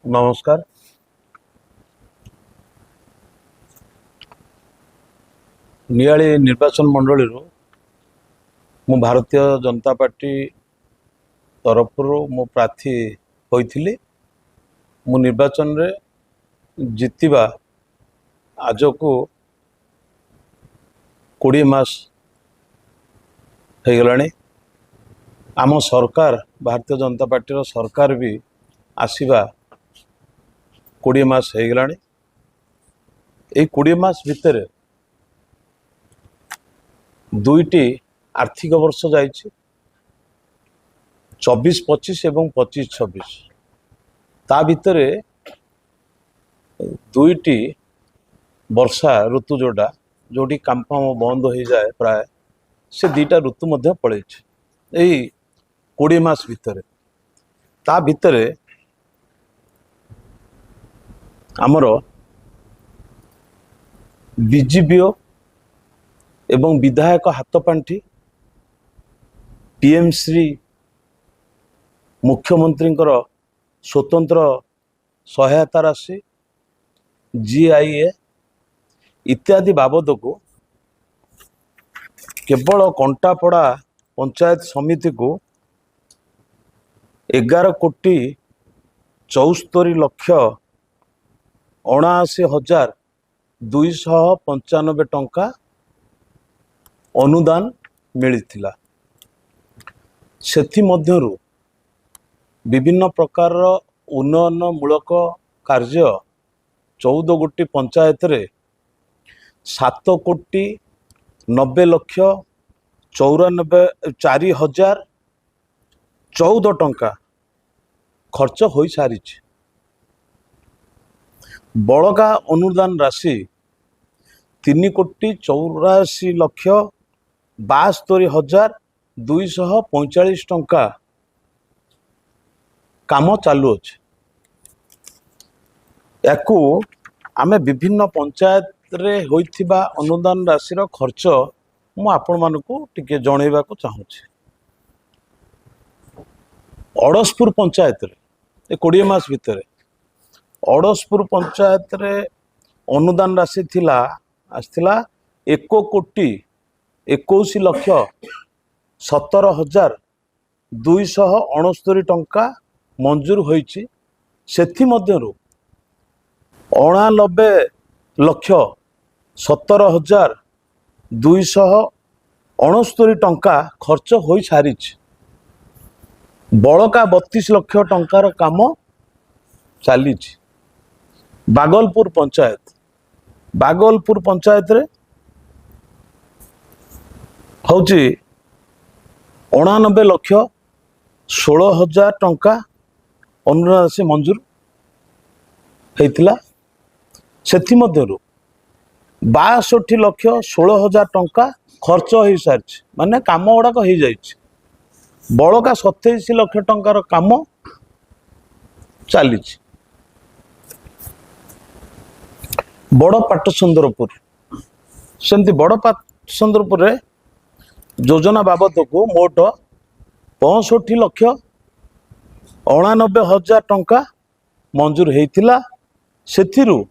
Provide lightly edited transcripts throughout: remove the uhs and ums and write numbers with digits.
नमस्कार। नियाली निर्वाचन मंडली मु भारतीय जनता पार्टी तरफ मु प्रार्थी होइथिली। मु निर्वाचन रे जितिबा आज को 20 मास हो गलानी। आम सरकार भारतीय जनता पार्टी सरकार भी आसीबा 20 मास हो गलानी। ये 20 मास भितर दुईटी आर्थिक वर्ष जाइछि 24-25 एवं 25-26। ता भितर दुईटी वर्षा ऋतु जोड़ा जोटी काम फाम बंद हो जाए प्राय से दीटा ऋतु मध्य पड़े। यही 20 मास भितर ता भितर आमर बीजीपीओ एवं विधायक हाथपांठी पीएम श्री मुख्यमंत्री स्वतंत्र सहायता राशि जीआईए इत्यादि बाबद को केवल कंटापड़ा पंचायत समिति को 11,74,79,295 टंका अनुदान मिलिथिला। सेथि मध्यरु विभिन्न प्रकार उन्नयन मूलक कार्य 14 गोटी पंचायत रे 7,90,94,414 टंका खर्च हो सारी। बड़का अनुदान राशि 3,84,72,245 टंका काम चालू अच्छे। याकू आमे विभिन्न पंचायत रे होइथिबा अनुदान राशि खर्च मु आपण मानकू टिके जणैबा को चाहूँगी। अड़सपुर पंचायत रे 20 मास भितर अड़सपुर पंचायत रे अनुदान राशि थिला आसथिला 1,21,17,269 टंका मंजूर होइछि। सेथि मध्यरु 99,17,269 टंका खर्च हो सारी। बड़का 32 लाख टंकार काम चली। बागलपुर पंचायत रे हौची 89,16,000 टंका अनुदान राशि मंजूर होइथिला। सेथि मध्यरु 62,16,000 टंका खर्च हो सारी, माने काम गुड़ाक हो जाए। बड़का 27 लाख टंकार काम चली। बड़ पाटचंद्रपुर सेमती बड़ पाटचंद्रपुर रे योजना बाबद को मोट 65,89,000 टंका मंजूर होइथिला। सेथिरु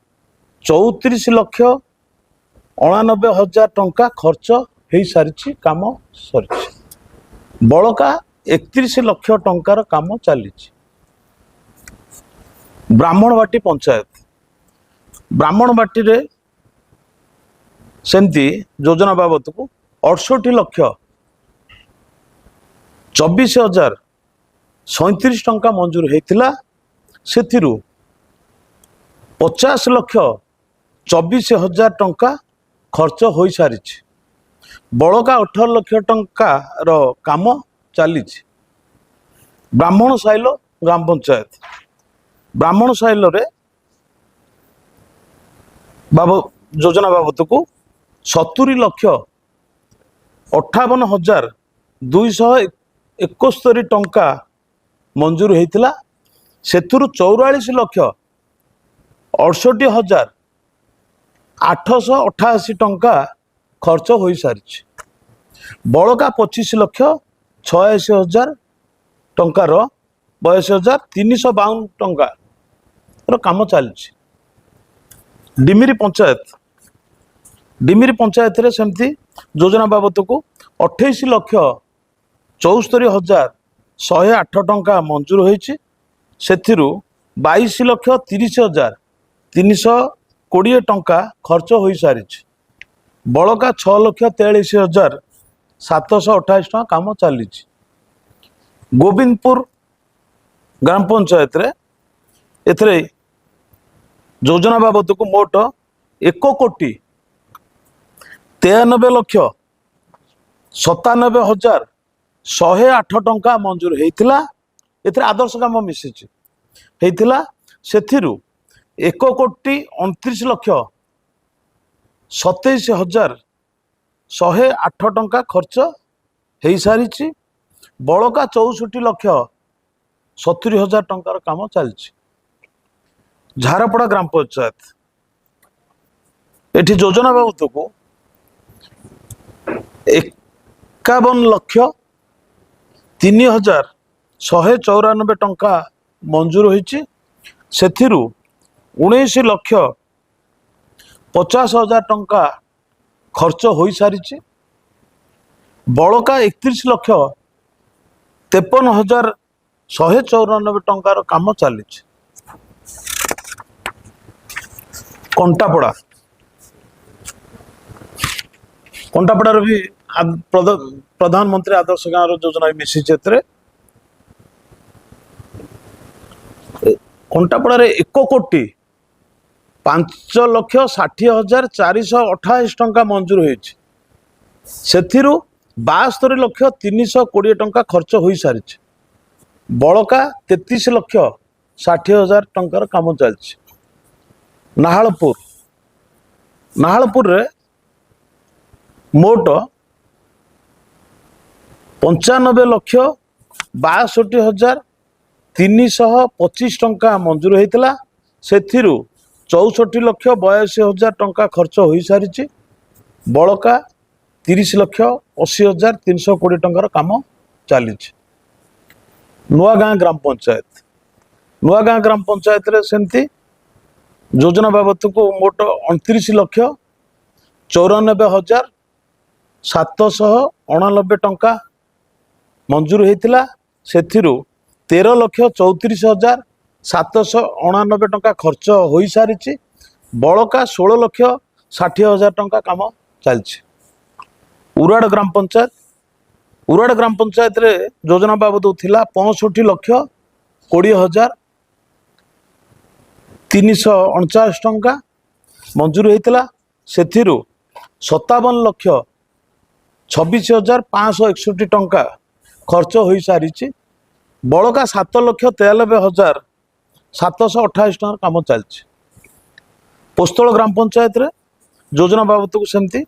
34,89,000 टंका खर्च हो सारी, काम सरी। बड़का 31 लाख टंकार काम चली। ब्राह्मणबाटी पंचायत ब्राह्मणबाटी रे सेमती योजना बाबद को 68,24,037 टंका मंजूर होइथिला। सेथिरु 50,24,000 टंका खर्च हो सारी। बड़का 18 लाख टंका रो काम चली। ब्राह्मण साइलो ग्राम पंचायत ब्राह्मण साइलो रे योजना बाबद को 70,58,271 टंका मंजूर होइथिला। सेथुरु 44,68,888 टंका खर्च हो सारी। बड़का 25,86,000 टंकार 22,352 टंका ର କାମ ଚାଲିଛି। ଡିମିରି ପଞ୍ଚାୟତ ରେ ସେମିତି ଯୋଜନା ବାବଦକୁ 28,74,108 ଟଙ୍କା ମଞ୍ଜୁର ହୋଇଛି। ସେଥିରୁ 22,30,320 ଟଙ୍କା ଖର୍ଚ୍ଚ ହୋଇସାରିଛି। ବଳକା 6,43,728 ଟଙ୍କା କାମ ଚାଲିଛି। ଗୋବିନ୍ଦପୁର ଗ୍ରାମ ପଞ୍ଚାୟତରେ ଏଥିରେ ଯୋଜନା ବାବଦକୁ ମୋଟ 1,93,97,108 ଟଙ୍କା ମଞ୍ଜୁର ହେଇଥିଲା। ଏଥିରେ ଆଦର୍ଶ କାମ ମିଶିଛି ହେଇଥିଲା। ସେଥିରୁ 1,29,27,108 ଟଙ୍କା ଖର୍ଚ୍ଚ ହେଇସାରିଛି। ବଳକା 64,70,000 ଟଙ୍କାର କାମ ଚାଲିଛି। ଝାରପଡ଼ା ଗ୍ରାମ ପଞ୍ଚାୟତ ଏଠି ଯୋଜନା ବାବଦକୁ 51,03,194 ଟଙ୍କା ମଞ୍ଜୁର ହୋଇଛି। ସେଥିରୁ 19,50,000 ଟଙ୍କା ଖର୍ଚ୍ଚ ହୋଇସାରିଛି। ବଳକା 31,53,194 ଟଙ୍କାର କାମ ଚାଲିଛି। କଣ୍ଟାପଡ଼ାର ବି ପ୍ରଧାନମନ୍ତ୍ରୀ ଆଦର୍ଶ ଗାଁର ଯୋଜନା ମିଶିଛି। ଏଥିରେ କଣ୍ଟାପଡ଼ାରେ 1,05,60,428 ଟଙ୍କା ମଞ୍ଜୁର ହୋଇଛି। ସେଥିରୁ 72,320 ଟଙ୍କା ଖର୍ଚ୍ଚ ହୋଇସାରିଛି। ବଳକା 33,60,000 ଟଙ୍କାର କାମ ଚାଲିଛି। ନାହାଳପୁରରେ ମୋଟ 95,62,325 ଟଙ୍କା ମଞ୍ଜୁର ହୋଇଥିଲା। ସେଥିରୁ 64,82,000 ଟଙ୍କା ଖର୍ଚ୍ଚ ହୋଇସାରିଛି। ବଳକା 30,80,320 ଟଙ୍କାର କାମ ଚାଲିଛି। ନୂଆଗାଁ ଗ୍ରାମ ପଞ୍ଚାୟତରେ ସେମିତି ଯୋଜନା ବାବଦକୁ ମୋଟ 29,94,789 ଟଙ୍କା ମଞ୍ଜୁର ହୋଇଥିଲା। ସେଥିରୁ 13,34,789 ଟଙ୍କା ଖର୍ଚ୍ଚ ହୋଇସାରିଛି। ବଳକା 16,60,000 ଟଙ୍କା କାମ ଚାଲିଛି। ଉରାଡ଼ ଗ୍ରାମ ପଞ୍ଚାୟତରେ ଯୋଜନା ବାବଦ ଥିଲା 65,20,349 ଟଙ୍କା ମଞ୍ଜୁର ହୋଇଥିଲା। ସେଥିରୁ 57,26,561 ଟଙ୍କା ଖର୍ଚ୍ଚ ହୋଇସାରିଛି। ବଳକା 7,93,728 ଟଙ୍କାର କାମ ଚାଲିଛି। ପୋସ୍ତଳ ଗ୍ରାମ ପଞ୍ଚାୟତରେ ଯୋଜନା ବାବଦକୁ ସେମିତି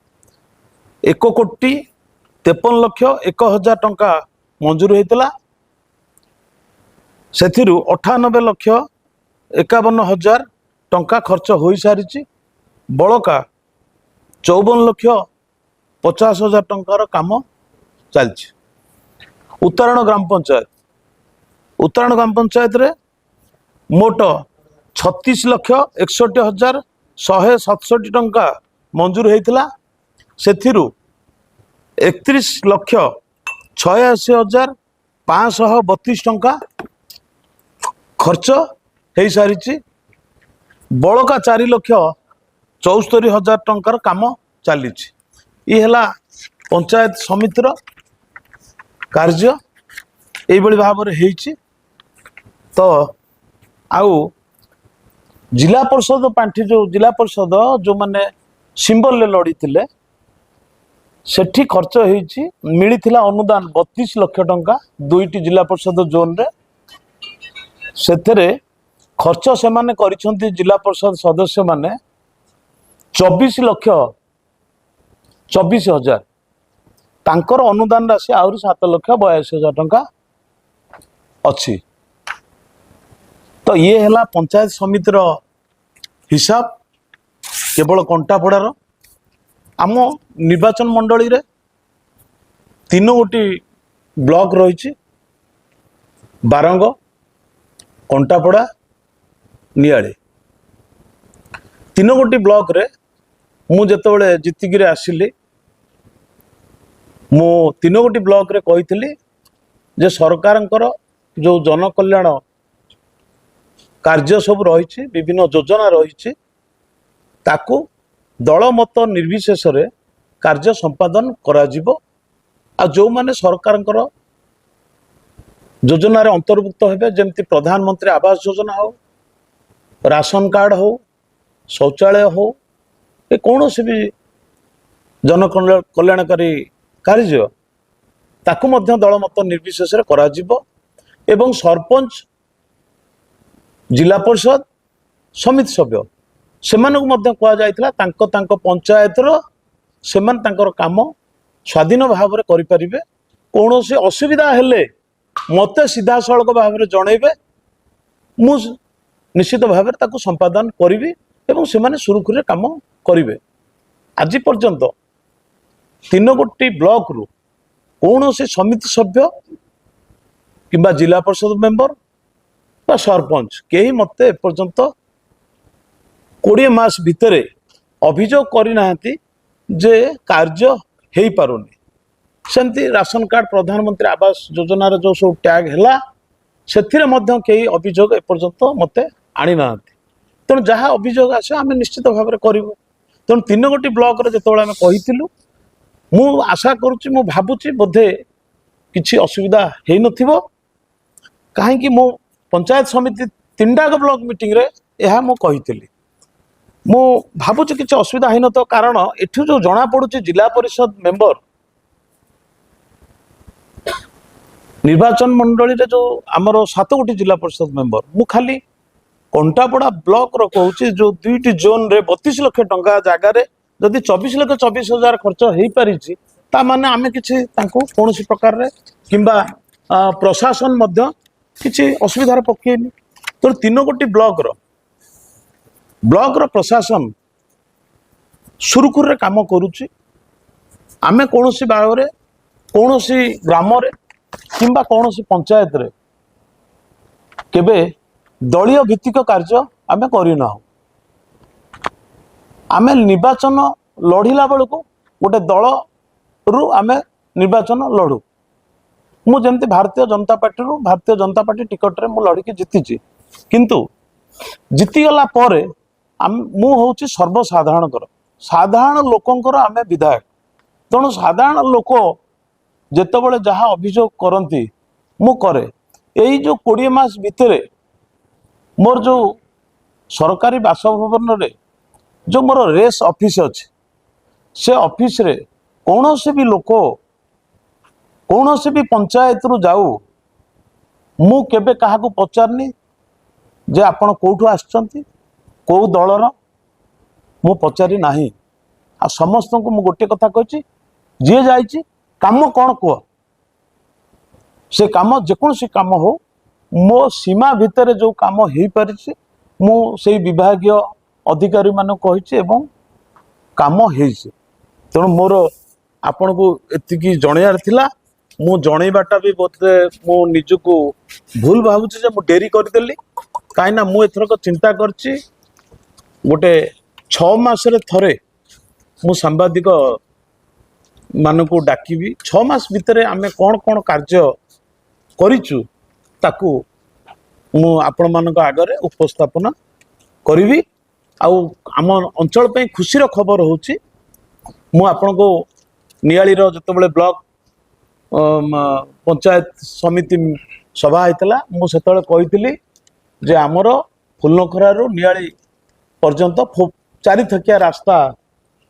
1,53,01,000 ଟଙ୍କା ମଞ୍ଜୁର ହୋଇଥିଲା। ସେଥିରୁ 98,51,000 ଟଙ୍କା ଖର୍ଚ୍ଚ ହୋଇସାରିଛି। ବଳକା 54,50,000 ଟଙ୍କାର କାମ ଚାଲିଛି। ଉତ୍ତରାୟଣ ଗ୍ରାମ ପଞ୍ଚାୟତରେ ମୋଟ 36,61,167 ଟଙ୍କା ମଞ୍ଜୁର ହୋଇଥିଲା। ସେଥିରୁ 31,86,532 ଟଙ୍କା ଖର୍ଚ୍ଚ ହେଇସାରିଛି। ବଳକା 4,74,000 ଟଙ୍କାର କାମ ଚାଲିଛି। ଇଏ ହେଲା ପଞ୍ଚାୟତ ସମିତିର କାର୍ଯ୍ୟ ଏଇଭଳି ଭାବରେ ହେଇଛି। ତ ଆଉ ଜିଲ୍ଲା ପରିଷଦ ପାଣ୍ଠି ଯେଉଁମାନେ ସିମ୍ବଲରେ ଲଢ଼ିଥିଲେ ସେଠି ଖର୍ଚ୍ଚ ହେଇଛି। ମିଳିଥିଲା ଅନୁଦାନ 32 ଲକ୍ଷ ଟଙ୍କା 2ଟି ଜିଲ୍ଲା ପରିଷଦ ଜୋନ୍ରେ। ସେଥିରେ ଖର୍ଚ୍ଚ ସେମାନେ କରିଛନ୍ତି ଜିଲ୍ଲା ପରିଷଦ ସଦସ୍ୟମାନେ 24,24,000। ତାଙ୍କର ଅନୁଦାନ ରାଶି ଆହୁରି 7,82,000 ଟଙ୍କା ଅଛି। ତ ଇଏ ହେଲା ପଞ୍ଚାୟତ ସମିତିର ହିସାବ କେବଳ କଣ୍ଟାପଡ଼ାର। ଆମ ନିର୍ବାଚନ ମଣ୍ଡଳୀରେ 3ଗୋଟି ବ୍ଲକ ରହିଛି: ବାରଙ୍ଗ, କଣ୍ଟାପଡ଼ା नियाळे तीनगोटी ब्लॉक रे मु जेतबेले जीतिकी आसिली मु तीनगोटी ब्लॉक रे कही जे सरकारंकर जो जनकल्याण कार्य सब रही विभिन्न योजना रही ताकू दल मत निर्विशेष रे कार्य संपादन करा जिवो आ जो माने सरकारंकर योजना रे अंतर्भुक्त हेबे जेमती प्रधानमंत्री आवास योजना हो राशन कार्ड हो शौचालय हो ये कौन सी भी जन कल्याणकारी कार्य ताकू मध्य दल मत निर्विशेष रे करा जिवो एवं सरपंच जिला परिषद समिति सभ्य से कह जाइथिला तांको पंचायत रो सेमान तांकर काम स्वाधीन भाव में करें कौन से असुविधा हेले मते सीधा सड़क भाव में जनइबे मु निश्चित भाव में संपादन करी एवं से सुरुखुरे काम करेंगे। आज पर्यंत तीन गोटी ब्लॉक रु कौन से समिति सभ्य किंबा जिला परिषद मेंबर बा सरपंच कहीं मते एपर्यंत 20 मास भितरे अभियोग करना जे कार्य हो पारुनी सेमती राशन कार्ड प्रधानमंत्री आवास योजना जो सब टैग है से कई अभियोग एपर्यंत मते आनी ना तेणु जहाँ अभियोग आस आम निश्चित भाव में करूँ तेणु तीन गोटी ब्लॉक जो आम कही मु आशा करुच्ची मु भावुची बोधे किसी असुविधा हो न कहीं मो पंचायत समिति 3टा ब्लॉक मीटिंग रे यह मु कही मु भावुची किसी असुविधा हो न कारण एठू जो जना पड़ुची जिला परिषद मेंबर निर्वाचन मंडली रे जो आमर 7 गोटी जिला परिषद मेंबर मु खाली कंटापड़ा ब्लॉक रो कहूची जो 2टी जोन रे 32 लाख टंका जगह रे जदि 24,24,000 खर्च हो पारी ता माने आमे किछि तांको कोनोसी प्रकार रे किंबा प्रशासन मध्य किछि असुविधार पकेनी तो 3 गोटी ब्लॉक रो प्रशासन सुरुखुर रे काम करूची आमे कोनोसी भाव रे कोनोसी ग्राम रे किंबा कोनोसी पंचायत रे केबे दलीय भित्तिक कार्य आमे करिना आमे निर्वाचन लढ़िला बेलू गोटे दल रु आमे निर्वाचन लड़ू मु जमती भारतीय जनता पार्टी टिकट रे मु लड़की जीति किंतु जीतीगला पर मु होची सर्वसाधारणकर साधारण लोकंकर आमे विधायक तेणु साधारण लोक जेतेबेले जहाँ अभियोग करती मु करे यही जो 20 मास भितरे मोर जो सरकारी बासभवन रे जो मोर रेस ऑफिस अच्छे से ऑफिस रे कौन से भी लोक कौन से भी पंचायत रु जाऊ मु केबे कहा को पचारनी जे आपण कोठू आछंती को दलर मु पचारि नाही आ समस्त को मु गोटे कथा कहछि जे जाइछि काम कौन कह से काम जेकोसी काम हो मो सीमा भितर जो काम हो पारि मु से विभागीय अधिकारी मान कही काम हो तेणु मोर आपण को एतिकी जणयार थिला मु जणैबाटा भी बोधे मु निजको भूल भावुची जे मु डेरी करदेली कहीं मु एथरक चिंता करची गोटे 6 मास रे थरे मु सांबादिक मानकु डाकिबी 6 मास भितरे आमे कौन कौन कार्य करिचु ताकू मु आपण मानक आगरे उपस्थापना करिवी आउ आम अंचल पे खुशी खबर होची मु आपण को नियाली रो जतबेले ब्लॉक पंचायत समिति सभा होता मु सेतबेले कहितली जे आमर फुलनखरा रु नियाली पर्यंत 4 थकिया रास्ता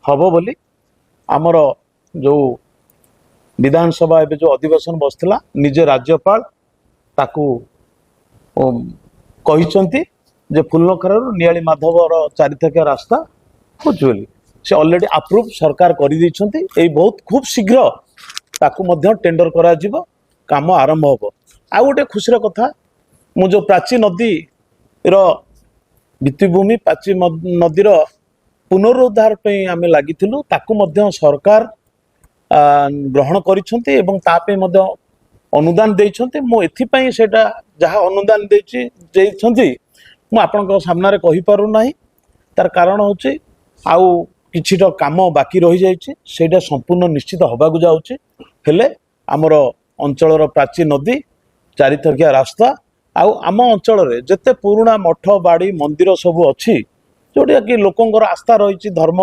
हबो बोली आमर जो विधानसभा एबे जो अधिवेशन बसला निजे राज्यपाल ताकू कहिसंती जे फुलनखरा रु नियाली माधवर 4 थकिया रास्ता होचोली से ऑलरेडी अप्रूव सरकार करि दैछंती एई बहुत खूब शीघ्र ताकू मध्य टेंडर करा जिवो काम आरंभ होबो आ गोटे खुशीर कथा मु जो प्राची नदी रो भित्तिभूमि प्राची नदीर पुनरुद्धार पे आमे लागिथिलु ताकू मध्य सरकार ग्रहण करिसंती एवं तापे मध्य अनुदान दैछंती मु एथि पई सेटा जहा अनुदान दैछि दैछंती ମୁଁ ଆପଣଙ୍କ ସାମ୍ନାରେ କହିପାରୁନାହିଁ। ତାର କାରଣ ହେଉଛି ଆଉ କିଛିଟା କାମ ବାକି ରହିଯାଇଛି, ସେଇଟା ସମ୍ପୂର୍ଣ୍ଣ ନିଶ୍ଚିତ ହେବାକୁ ଯାଉଛି। ହେଲେ ଆମର ଅଞ୍ଚଳର ପ୍ରାଚୀ ନଦୀ, ଚାରିଥକିଆ ରାସ୍ତା, ଆଉ ଆମ ଅଞ୍ଚଳରେ ଯେତେ ପୁରୁଣା ମଠ ବାଡ଼ି ମନ୍ଦିର ସବୁ ଅଛି, ଯେଉଁଟାକି ଲୋକଙ୍କର ଆସ୍ଥା ରହିଛି ଧର୍ମ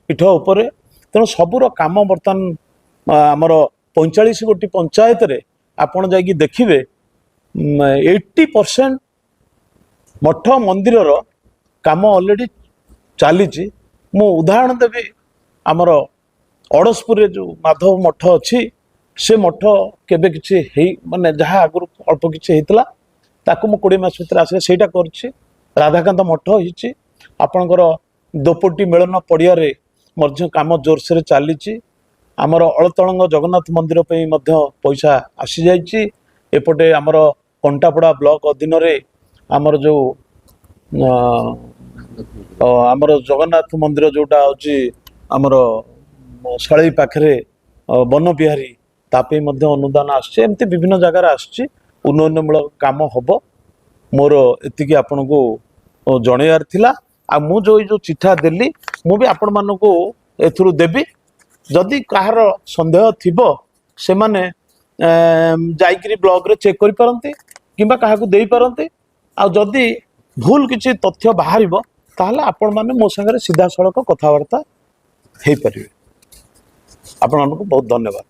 ପୀଠ ଉପରେ, ତେଣୁ ସବୁର କାମ ବର୍ତ୍ତମାନ ଆମର 45 ଗୋଟି ପଞ୍ଚାୟତରେ ଆପଣ ଯାଇକି ଦେଖିବେ 80% ମଠ ମନ୍ଦିରର କାମ ଅଲରେଡ଼ି ଚାଲିଛି। ମୁଁ ଉଦାହରଣ ଦେବି, ଆମର ଅଡ଼ଶପୁରରେ ଯେଉଁ ମାଧବ ମଠ ଅଛି, ସେ ମଠ କେବେ କିଛି ମାନେ ଯାହା ଆଗରୁ ଅଳ୍ପ କିଛି ହେଇଥିଲା ତାକୁ ମୁଁ 20 ମାସ ଭିତରେ ଆସିଲେ ସେଇଟା କରୁଛି। ରାଧାକାନ୍ତ ମଠ ହେଇଛି, ଆପଣଙ୍କର ଦୋପଟି ମେଳନ ପଡ଼ିଆରେ ମଧ୍ୟ କାମ ଜୋରସୋରରେ ଚାଲିଛି। ଆମର ଅଳତଳଙ୍ଗ ଜଗନ୍ନାଥ ମନ୍ଦିର ପାଇଁ ମଧ୍ୟ ପଇସା ଆସିଯାଇଛି। ଏପଟେ ଆମର କଣ୍ଟାପଡ଼ା ବ୍ଲକ ଅଧୀନରେ ଆମର ଯେଉଁ ଆମର ଜଗନ୍ନାଥ ମନ୍ଦିର ଯେଉଁଟା ହେଉଛି ଆମର ଶାଳେଇ ପାଖରେ ବନବିହାରୀ, ତା ପାଇଁ ମଧ୍ୟ ଅନୁଦାନ ଆସୁଛି। ଏମିତି ବିଭିନ୍ନ ଜାଗାରେ ଆସୁଛି, ଉନ୍ନୟନମୂଳକ କାମ ହେବ। ମୋର ଏତିକି ଆପଣଙ୍କୁ ଜଣେଇବାର ଥିଲା। ଆଉ ମୁଁ ଯେଉଁ ଚିଠା ଦେଲି, ମୁଁ ବି ଆପଣମାନଙ୍କୁ ଏଥିରୁ ଦେବି। ଯଦି କାହାର ସନ୍ଦେହ ଥିବ ସେମାନେ ଯାଇକିରି ବ୍ଲକରେ ଚେକ୍ କରିପାରନ୍ତି କିମ୍ବା କାହାକୁ ଦେଇପାରନ୍ତି। ଆଉ ଯଦି ଭୁଲ କିଛି ତଥ୍ୟ ବାହାରିବ ତାହେଲେ ଆପଣମାନେ ମୋ ସାଙ୍ଗରେ ସିଧାସଳଖ କଥାବାର୍ତ୍ତା ହେଇପାରିବେ। ଆପଣମାନଙ୍କୁ ବହୁତ ଧନ୍ୟବାଦ।